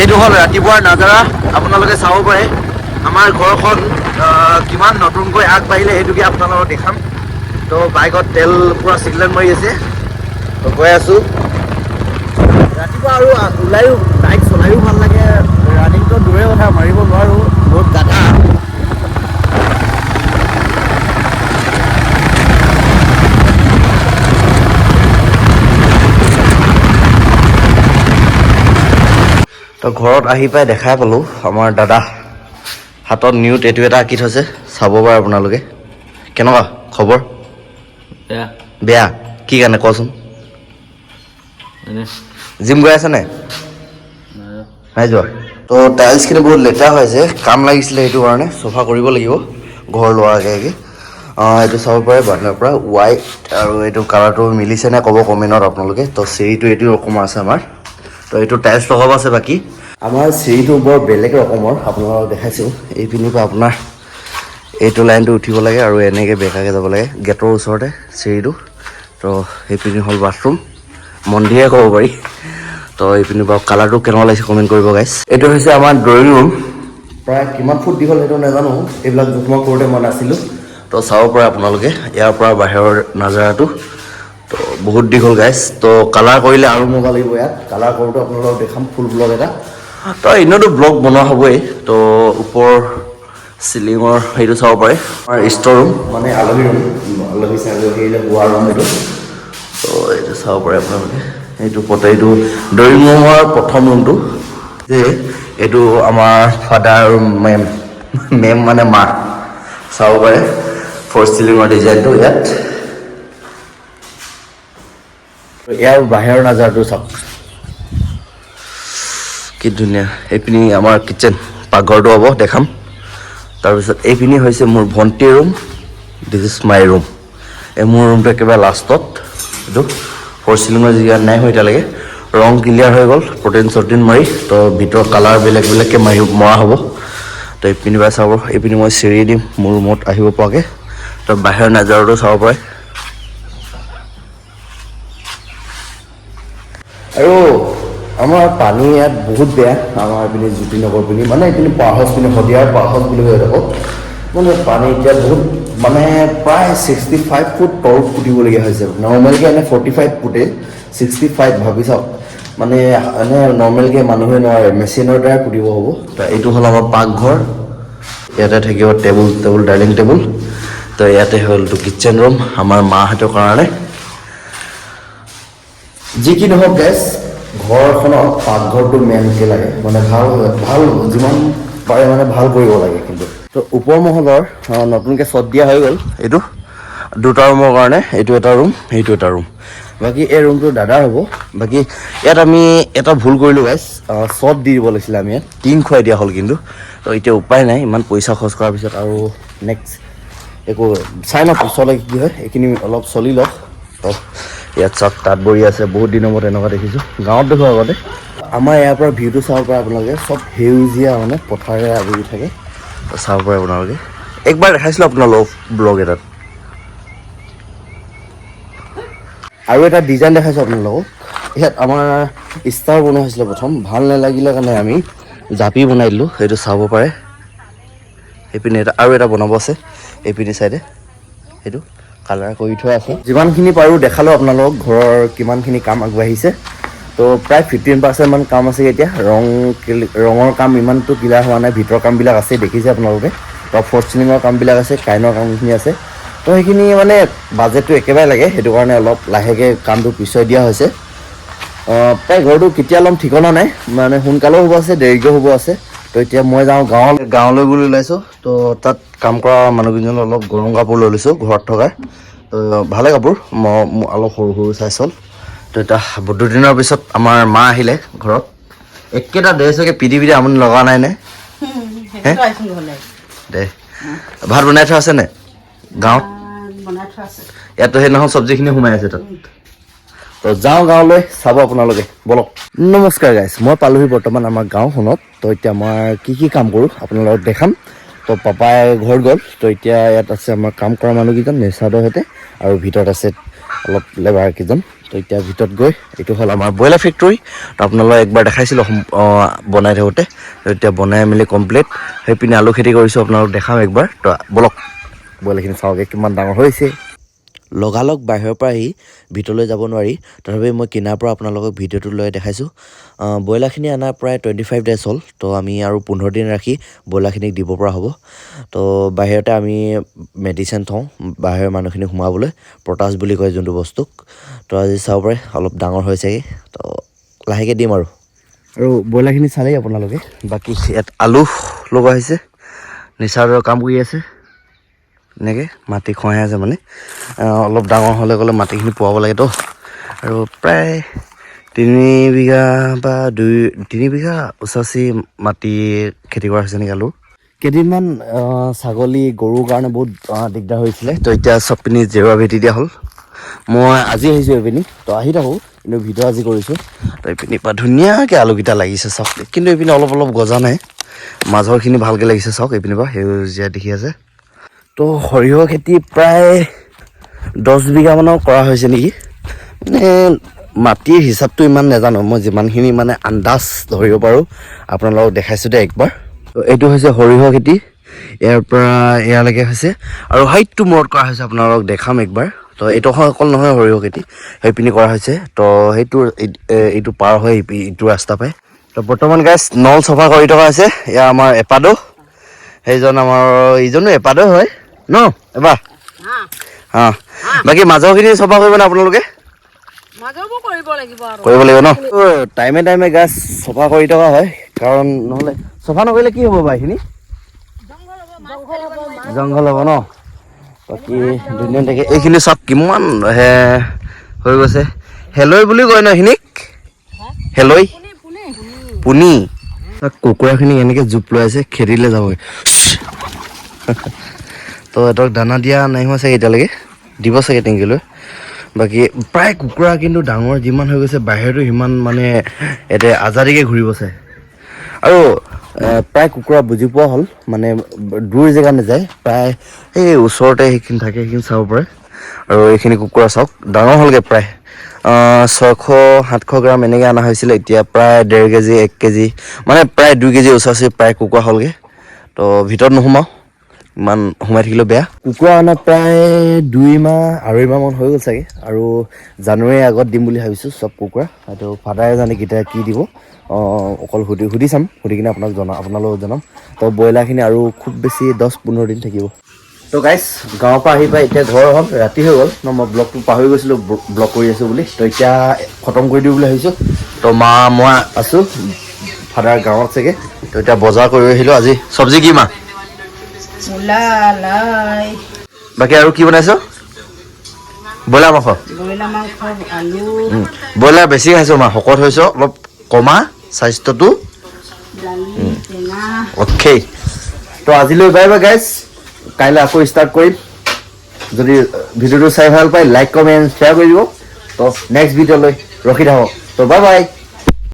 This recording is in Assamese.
এইটো হ'ল ৰাতিপুৱাৰ নাজাৰা আপোনালোকে চাব পাৰে আমাৰ ঘৰখন কিমান নতুনকৈ আগবাঢ়িলে সেইটোকে আপোনালোকক দেখাম তো বাইকত তেল পুৰা চিগনেল মাৰি আছে তো গৈ আছোঁ ৰাতিপুৱা আৰু ওলায়ো বাইক চলায়ো ভাল লাগে ৰানিংটো দূৰে কথা মাৰিব নোৱাৰোঁ বহুত গাধা তো ঘৰত আহি পাই দেখাই পালোঁ আমাৰ দাদা হাতত নিউ টেটু এটা আঁকি থৈছে চাব পাৰে আপোনালোকে কেনেকুৱা খবৰ বেয়া বেয়া কি কাৰণে কচোন জিম গৈ আছে নাই নাই যোৱা তো টাইলছখিনি বহুত লেতেৰা হৈছে কাম লাগিছিলে সেইটো কাৰণে চফা কৰিব লাগিব ঘৰ লোৱাৰ আগে আগে এইটো চাব পাৰে বাটনৰ পৰা হোৱাইট আৰু এইটো কালাৰটো মিলিছে নে ক'ব কমেণ্টত আপোনালোকে তো চিৰিটো এইটো ৰকমৰ আছে আমাৰ তো এইটো টাইলছ লগাব আছে বাকী আমাৰ চিৰিটো বৰ বেলেগ ৰকমৰ আপোনালোকক দেখাইছোঁ এইপিনিৰ পৰা আপোনাৰ এইটো লাইনটো উঠিব লাগে আৰু এনেকৈ বেকাকৈ যাব লাগে গেটৰ ওচৰতে চিৰিটো তো সেইপিনি হ'ল বাথৰুম মন্দিৰে ক'ব পাৰি তো এইপিনিৰ পৰা কালাৰটো কেনেকুৱা লাগিছে কমেণ্ট কৰিব গাইছ এইটো হৈছে আমাৰ ড্ৰয়িং ৰুম প্ৰায় কিমান ফুট দীঘল সেইটো নাজানো এইবিলাক জোখমা কৰোঁতে মই নাছিলোঁ তো চাব পাৰে আপোনালোকে ইয়াৰ পৰা বাহিৰৰ নাজাৰাটো তো বহুত দীঘল গাইছ তো কালাৰ কৰিলে আৰু মজা লাগিব ইয়াত কালাৰ কৰোঁতে আপোনালোকক দেখাম ফুল ব্লগ এটা তো এনেওতো ব্লগ বনোৱা হ'বই তো ওপৰ চিলিঙৰ সেইটো চাব পাৰে আমাৰ ষ্ট'ৰ ৰুম মানে আলহী ৰুম আলহী চালহী হোৱা ৰুম এইটো তো এইটো চাব পাৰে আপোনালোকে এইটো এইটো ড্ৰয়িং ৰুমৰ প্ৰথম ৰুমটো যে এইটো আমাৰ ফাদাৰ মেম মানে মা চাব পাৰে ফ'ৰ চিলিঙৰ ডিজাইনটো ইয়াৰ বাহিৰৰ নাজাৰটো চাওক কি ধুনীয়া এইপিনি আমাৰ কিটচেন পাকঘৰটো হ'ব দেখাম তাৰপিছত এইপিনি হৈছে মোৰ ভণ্টিৰ room this is my room এই মোৰ ৰুমটো একেবাৰে লাষ্টত এইটো ফ'ৰ চিলিঙৰ জিয়াৰ নাই হৈ এতিয়ালৈকে ৰং ক্লিয়াৰ হৈ গ'ল প্ৰটিন মাৰি তো ভিতৰৰ কালাৰ বেলেগকৈ মৰা হ'ব তো এইপিনি পৰা চাব এইপিনি মই চিৰি দিম মোৰ ৰুমত আহিব পৰাকৈ তো বাহিৰৰ নাজাৰটো চাব পাৰে আৰু আমাৰ পানী ইয়াত বহুত বেয়া আমাৰ এইপিনি জ্যোতিনগৰ পিনি মানে এইপিনি পাৱাৰ হাউচ পিনি শদিয়াৰ পাৱাৰ হাউচ বুলি কৈ থাকোঁ মানে পানী এতিয়া বহুত মানে প্ৰায় 65 ফুট তল পুতিবলগীয়া হৈছে নৰ্মেলকৈ এনে 45 ফুটে 65 ভাবি চাওক মানে এনে নৰ্মেলকৈ মানুহে নোৱাৰে মেচিনৰ দ্বাৰা পুতিব হ'ব তো এইটো হ'ল আমাৰ পাকঘৰ ইয়াতে থাকিব টেবুল ডাইনিং টেবুল তো ইয়াতে হ'লটো কিটচেন ৰুম আমাৰ মাহঁতৰ কাৰণে যি কি নহওক গেছ ঘৰখনত পাকঘৰটো মেইনকৈ লাগে মানে ভাল যিমান পাৰে মানে ভাল কৰিব লাগে কিন্তু তো ওপৰ মহলৰ নতুনকৈ চট দিয়া হৈ গ'ল এইটো দুটা ৰুমৰ কাৰণে এইটো এটা ৰুম সেইটো এটা ৰুম বাকী এই ৰুমটো দাদাৰ হ'ব বাকী ইয়াত আমি এটা ভুল কৰিলোঁ গাইছ চট দি দিব লাগিছিলে আমি ইয়াত টিং খুৱাই দিয়া হ'ল কিন্তু তো এতিয়া উপায় নাই ইমান পইচা খৰচ কৰাৰ পিছত আৰু নেক্সট একো চাই লওক পিছলৈ কি হয় এইখিনি অলপ চলি লওক তো ইয়াত চব তাঁত বৰি আছে বহুত দিনৰ মূৰত এনেকুৱা দেখিছোঁ গাঁৱত দেখোঁ আগতে আমাৰ ইয়াৰ পৰা ভিউটো চাব পাৰে আপোনালোকে চব সেউজীয়া মানে পথাৰেৰে আৱৰি থাকে চাব পাৰে আপোনালোকে একবাৰ দেখাইছিলোঁ আপোনালোকক ব্লগ এটাত আৰু এটা ডিজাইন দেখাইছোঁ আপোনালোকক ইয়াত আমাৰ ষ্টাৰ বনোৱা হৈছিলে প্ৰথম ভাল নালাগিলে কাৰণে আমি জাপি বনাই দিলোঁ সেইটো চাব পাৰে এইপিনে এটা আৰু এটা বনাব আছে এইপিনি চাইডে সেইটো কালাৰ কৰি থোৱা আছে যিমানখিনি পাৰোঁ দেখালোঁ আপোনালোকক ঘৰৰ কিমানখিনি কাম আগবাঢ়িছে তো প্ৰায় 15% মান কাম আছে এতিয়া ৰঙৰ কাম ইমানটো ক্লিয়াৰ হোৱা নাই ভিতৰৰ কামবিলাক আছে দেখিছে আপোনালোকে তো ফ'ৰ চিলিঙৰ কামবিলাক আছে কাইনৰ কামখিনি আছে তো সেইখিনি মানে বাজেটটো একেবাৰে লাগে সেইটো কাৰণে অলপ লাহেকৈ কামটো পিছুৱাই দিয়া হৈছে প্ৰায় ঘৰটো কেতিয়া ল'ম ঠিকনা নাই মানে সোনকালেও হ'ব আছে দেৰিকৈ হ'ব আছে তো এতিয়া মই যাওঁ গাঁৱলৈ বুলি ওলাইছোঁ তো তাত কাম কৰা মানুহকেইজনে অলপ গৰম কাপোৰ লৈ লৈছোঁ ঘৰত থকা তো ভালে কাপোৰ মই অলপ সৰু চাইজ হ'ল তো এতিয়া দুদিনৰ পিছত আমাৰ মা আহিলে ঘৰত একেটা ড্ৰেছকে পিন্ধি আমনি লগা নাই নে দে ভাত বনাই থোৱা আছে নে গাঁৱত ইয়াতো সেইদিনাখন চব্জিখিনি সোমাই আছে তাত তো যাওঁ গাঁৱলৈ চাব আপোনালোকে বলক নমস্কাৰ গাইছ মই পালোহি বৰ্তমান আমাৰ গাঁওখনত তো এতিয়া মই কি কাম কৰোঁ আপোনালোকক দেখাম তো পাপাই ঘৰত গ'ল তো এতিয়া ইয়াত আছে আমাৰ কাম কৰা মানুহকেইজন নেচাৰৰ সৈতে আৰু ভিতৰত আছে অলপ লেবাৰ কেইজন তো এতিয়া ভিতৰত গৈ এইটো হ'ল আমাৰ ব্ৰইলাৰ ফেক্টৰী তো আপোনালোকক একবাৰ দেখাইছিলোঁ বনাই থাকোঁতে তো এতিয়া বনাই মেলি কমপ্লিট সেইপিনে আলু খেতি কৰিছোঁ আপোনালোকক দেখাম একবাৰ তো বলক ব্ৰইলাৰখিনি চাওঁগৈ কিমান ডাঙৰ হৈছে লগালগ বাহিৰৰ পৰা আহি ভিতৰলৈ যাব নোৱাৰি তথাপি মই কিনাৰ পৰা আপোনালোকক ভিডিঅ'টো লৈ দেখাইছোঁ ব্ৰইলাৰখিনি অনাৰ প্ৰায় 25 ডেজ হ'ল তো আমি আৰু 15 দিন ৰাখি ব্ৰইলাৰখিনিক দিব পৰা হ'ব তো বাহিৰতে আমি মেডিচিন থওঁ বাহিৰৰ মানুহখিনি সোমাবলৈ পটাছ বুলি কয় যোনটো বস্তুক তো আজি চাব পাৰে অলপ ডাঙৰ হৈছেগৈ তো লাহেকৈ দিম আৰু ব্ৰইলাৰখিনি চালেই আপোনালোকে বাকী ইয়াত আলু লগোৱা হৈছে নিচাৰৰ কাম কৰি আছে এনেকৈ মাটি খহাই আছে মানে অলপ ডাঙৰ হ'লে গ'লে মাটিখিনি পোৱাব লাগেতো আৰু প্ৰায় 3 বিঘা বা 2-3 বিঘা ওচাচি মাটি খেতি কৰা হৈছে নেকি আলুৰ কেইদিনমান ছাগলী গৰুৰ কাৰণে বহুত দিগদাৰ হৈছিলে তো এতিয়া চব পিনি জেওৰা ভেটি দিয়া হ'ল মই আজি আহিছোঁ এইপিনি তো আহি থাকোঁ কিন্তু ভিডিঅ' আজি কৰিছোঁ তো এইপিনিৰ পৰা ধুনীয়াকৈ আলুকেইটা লাগিছে চাওক কিন্তু এইপিনে অলপ অলপ গজা নাই মাজৰখিনি ভালকৈ লাগিছে চাওক এইপিনিৰ পৰা সেউজীয়া দেখি আছে তো সৰিয়হ খেতি প্ৰায় 10 বিঘামানৰ কৰা হৈছে নেকি মানে মাটিৰ হিচাপটো ইমান নাজানো মই যিমানখিনি মানে আন্দাজ ধৰিব পাৰোঁ আপোনালোকক দেখাইছোঁ দে একবাৰ তো এইটো হৈছে সৰিয়হ খেতি ইয়াৰ পৰা ইয়ালৈকে হৈছে আৰু হাইটটো মূৰত কৰা হৈছে আপোনালোকক দেখাম একবাৰ তো এইটো অকল নহয় সৰিয়হ খেতি সেইপিনি কৰা হৈছে তো এইটো পাৰ হৈ এইটো ৰাস্তা পায় তো বৰ্তমান গাইছ নল চফা কৰি থকা হৈছে এয়া আমাৰ এপাদো সেইজন আমাৰ ইজনো এপাদো হয় ন এবাৰ বাকী মাজৰখিনি চফা কৰিব নে আপোনালোকে কৰিব লাগিব ন টাইমে টাইমে গাছ চফা কৰি থকা হয় কাৰণ নহ'লে চফা নকৰিলে কি হ'ব বা এইখিনি জংঘল হ'ব ন বাকী ধুনীয়া থাকে এইখিনি চব কিমান হৈ গৈছে হেলৈ বুলি কয় ন এইখিনিক হেলৈ পুনি কুকুৰাখিনি এনেকৈ জোপ লৈ আছে খেদিলে যাবগৈ তো সিহঁতক দানা দিয়া নাই হোৱা চাগে এতিয়ালৈকে দিব চাগে টেংকিলৈ বাকী প্ৰায় কুকুৰা কিন্তু ডাঙৰ যিমান হৈ গৈছে বাহিৰতো সিমান মানে এতিয়া আজাদিকৈ ঘূৰিব চায় আৰু প্ৰায় কুকুৰা বুজি পোৱা হ'ল মানে দূৰ জেগা নাযায় প্ৰায় এই ওচৰতে সেইখিনি থাকে সেইখিনি চাব পাৰে আৰু এইখিনি কুকুৰা চাওক ডাঙৰ হ'লগৈ প্ৰায় 600-700 গ্ৰাম এনেকৈ অনা হৈছিলে এতিয়া প্ৰায় 1.5 কেজি 1 কেজি মানে প্ৰায় 2 কেজি ওচৰা প্ৰায় কুকুৰা হ'লগৈ তো ভিতৰত নোসোমাওঁ ইমান সোমাই থাকিলেও বেয়া কুকুৰা অনা প্ৰায় 2 মাহ 2.5 মাহমান হৈ গ'ল চাগে আৰু জানুৱাৰী আগত দিম বুলি ভাবিছোঁ চব কুকুৰা এইটো ফাদাৰে জানে কেতিয়া কি দিব অকল সুধি চাম সুধি কিনে আপোনালোকক জনাম তো ব্ৰইলাৰখিনি আৰু খুব বেছি 10-15 দিন থাকিব তো গাইছ গাঁৱৰ পৰা আহি পাই এতিয়া ঘৰ হ'ল ৰাতি হৈ গ'ল ন মই ব্লগটো পাহৰি গৈছিলোঁ ব্লগ কৰি আছোঁ বুলি তো এতিয়া খতম কৰি দিওঁ বুলি ভাবিছোঁ তো মই আছোঁ ফাদাৰ গাঁৱত চাগে তো এতিয়া বজাৰ কৰি আহিলোঁ আজি চব্জি কি মা বাকী আৰু কি বনাইছ ব্ৰইলাৰ মাংস ব্ৰইলাৰ বেছি খাইছোঁ মা শকত হৈছ অলপ কমা স্বাস্থ্যটো অ'কে তো আজিলৈ বাই বাই গাইছ কাইলৈ আকৌ ষ্টাৰ্ট কৰিম যদি ভিডিঅ'টো চাই ভাল পায় লাইক কমেণ্ট শ্বেয়াৰ কৰি দিব তো নেক্সট ভিডিঅ'লৈ ৰখি থাকক তো বাই বাই